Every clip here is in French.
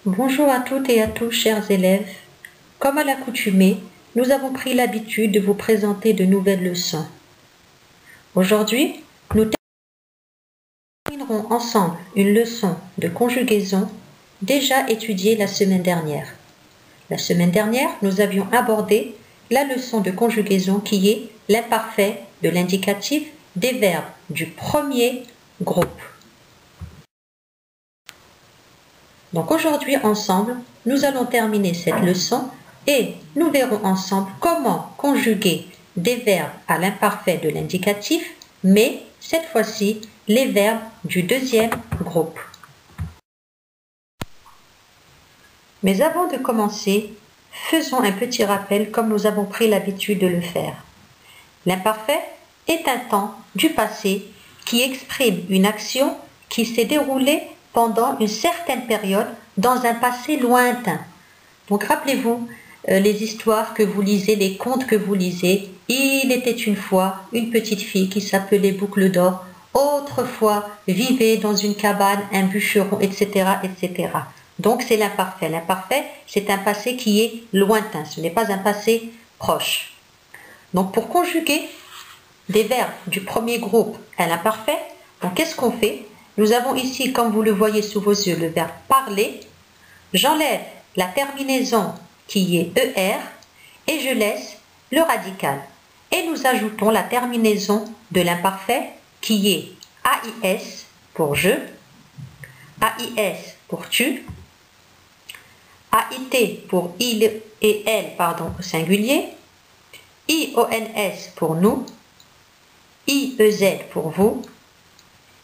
Bonjour à toutes et à tous, chers élèves. Comme à l'accoutumée, nous avons pris l'habitude de vous présenter de nouvelles leçons. Aujourd'hui, nous terminerons ensemble une leçon de conjugaison déjà étudiée la semaine dernière. La semaine dernière, nous avions abordé la leçon de conjugaison qui est l'imparfait de l'indicatif des verbes du premier groupe. Donc aujourd'hui ensemble, nous allons terminer cette leçon et nous verrons ensemble comment conjuguer des verbes à l'imparfait de l'indicatif, mais cette fois-ci les verbes du deuxième groupe. Mais avant de commencer, faisons un petit rappel comme nous avons pris l'habitude de le faire. L'imparfait est un temps du passé qui exprime une action qui s'est déroulée pendant une certaine période dans un passé lointain. Donc rappelez-vous les histoires que vous lisez, les contes que vous lisez. Il était une fois une petite fille qui s'appelait Boucle d'Or. Autrefois vivait dans une cabane un bûcheron, etc., etc. Donc c'est l'imparfait. L'imparfait, c'est un passé qui est lointain. Ce n'est pas un passé proche. Donc pour conjuguer des verbes du premier groupe à l'imparfait, donc qu'est-ce qu'on fait? Nous avons ici, comme vous le voyez sous vos yeux, le verbe parler. J'enlève la terminaison qui est ER et je laisse le radical. Et nous ajoutons la terminaison de l'imparfait qui est AIS pour je, AIS pour tu, AIT pour il et elle, au singulier, IONS pour nous, IEZ pour vous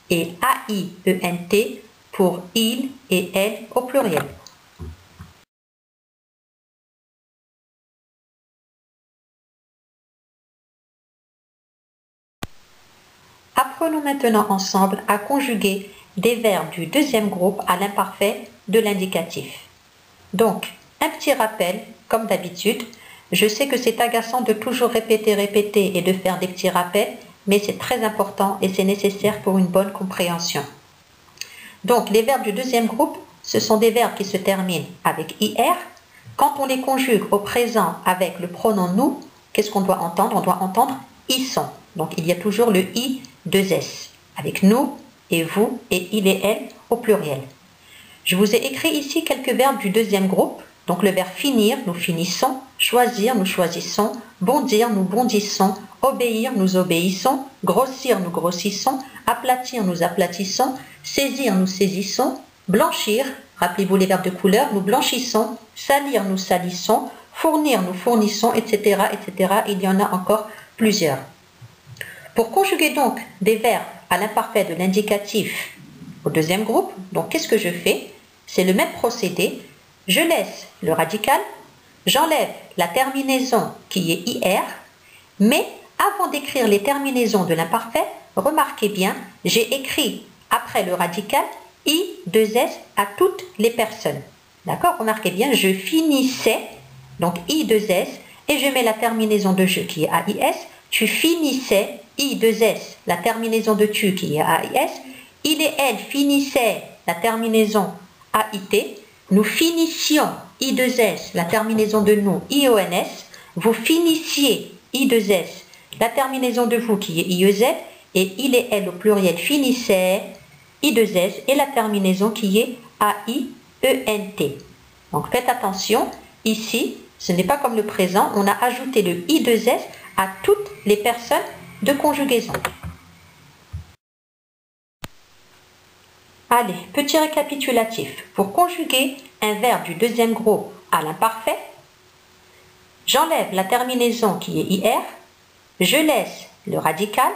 et AIENT pour il et elle au pluriel. Apprenons maintenant ensemble à conjuguer des verbes du deuxième groupe à l'imparfait de l'indicatif. Donc, un petit rappel, comme d'habitude. Je sais que c'est agaçant de toujours répéter et de faire des petits rappels, mais c'est très important et c'est nécessaire pour une bonne compréhension. Donc, les verbes du deuxième groupe, ce sont des verbes qui se terminent avec IR. Quand on les conjugue au présent avec le pronom nous, qu'est-ce qu'on doit entendre? On doit entendre ils sont. Donc, il y a toujours le I 2S avec nous et vous et il et elle au pluriel. Je vous ai écrit ici quelques verbes du deuxième groupe. Donc le verbe finir, nous finissons, choisir, nous choisissons, bondir, nous bondissons, obéir, nous obéissons, grossir, nous grossissons, aplatir, nous aplatissons, saisir, nous saisissons, blanchir, rappelez-vous les verbes de couleur, nous blanchissons, salir, nous salissons, fournir, nous fournissons, etc., etc. Il y en a encore plusieurs. Pour conjuguer donc des verbes à l'imparfait de l'indicatif au deuxième groupe, donc qu'est-ce que je fais? C'est le même procédé. Je laisse le radical, j'enlève la terminaison qui est IR, mais avant d'écrire les terminaisons de l'imparfait, remarquez bien, j'ai écrit après le radical I 2S à toutes les personnes. D'accord? Remarquez bien, je finissais, donc I 2S, et je mets la terminaison de je qui est AIS. Tu finissais, I 2S, la terminaison de tu qui est AIS. Il et elle finissaient, la terminaison AIT. Nous finissions, I2S, la terminaison de nous, IONS. Vous finissiez, I2S, la terminaison de vous qui est IEZ. Et il et elle au pluriel finissaient, I2S, et la terminaison qui est AIENT. Donc faites attention, ici, ce n'est pas comme le présent, on a ajouté le I2S à toutes les personnes de conjugaison. Allez, petit récapitulatif. Pour conjuguer un verbe du deuxième groupe à l'imparfait, j'enlève la terminaison qui est IR, je laisse le radical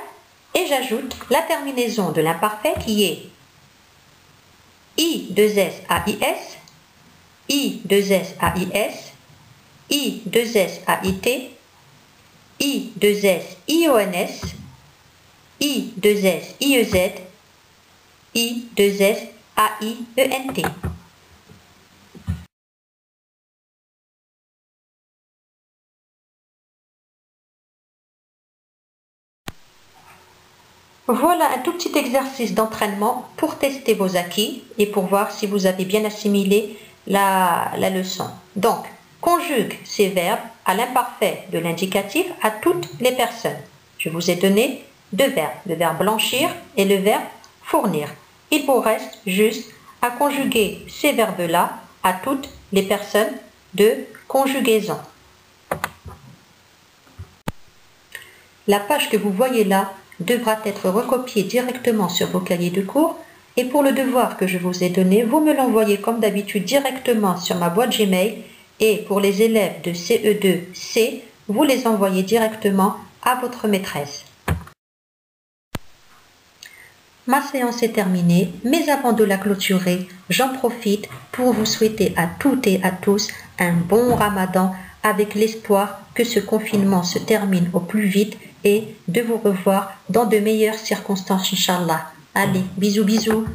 et j'ajoute la terminaison de l'imparfait qui est I2SAIS, I2SAIS, I2SAIT, I2SIONS, I2SIEZ, I2SAIENT. Voilà un tout petit exercice d'entraînement pour tester vos acquis et pour voir si vous avez bien assimilé la leçon. Donc, conjugue ces verbes à l'imparfait de l'indicatif à toutes les personnes. Je vous ai donné deux verbes, le verbe blanchir et le verbe fournir. Il vous reste juste à conjuguer ces verbes-là à toutes les personnes de conjugaison. La page que vous voyez là devra être recopiée directement sur vos cahiers de cours et pour le devoir que je vous ai donné, vous me l'envoyez comme d'habitude directement sur ma boîte Gmail et pour les élèves de CE2C, vous les envoyez directement à votre maîtresse. Ma séance est terminée, mais avant de la clôturer, j'en profite pour vous souhaiter à toutes et à tous un bon Ramadan avec l'espoir que ce confinement se termine au plus vite et de vous revoir dans de meilleures circonstances, Inch'Allah. Allez, bisous bisous.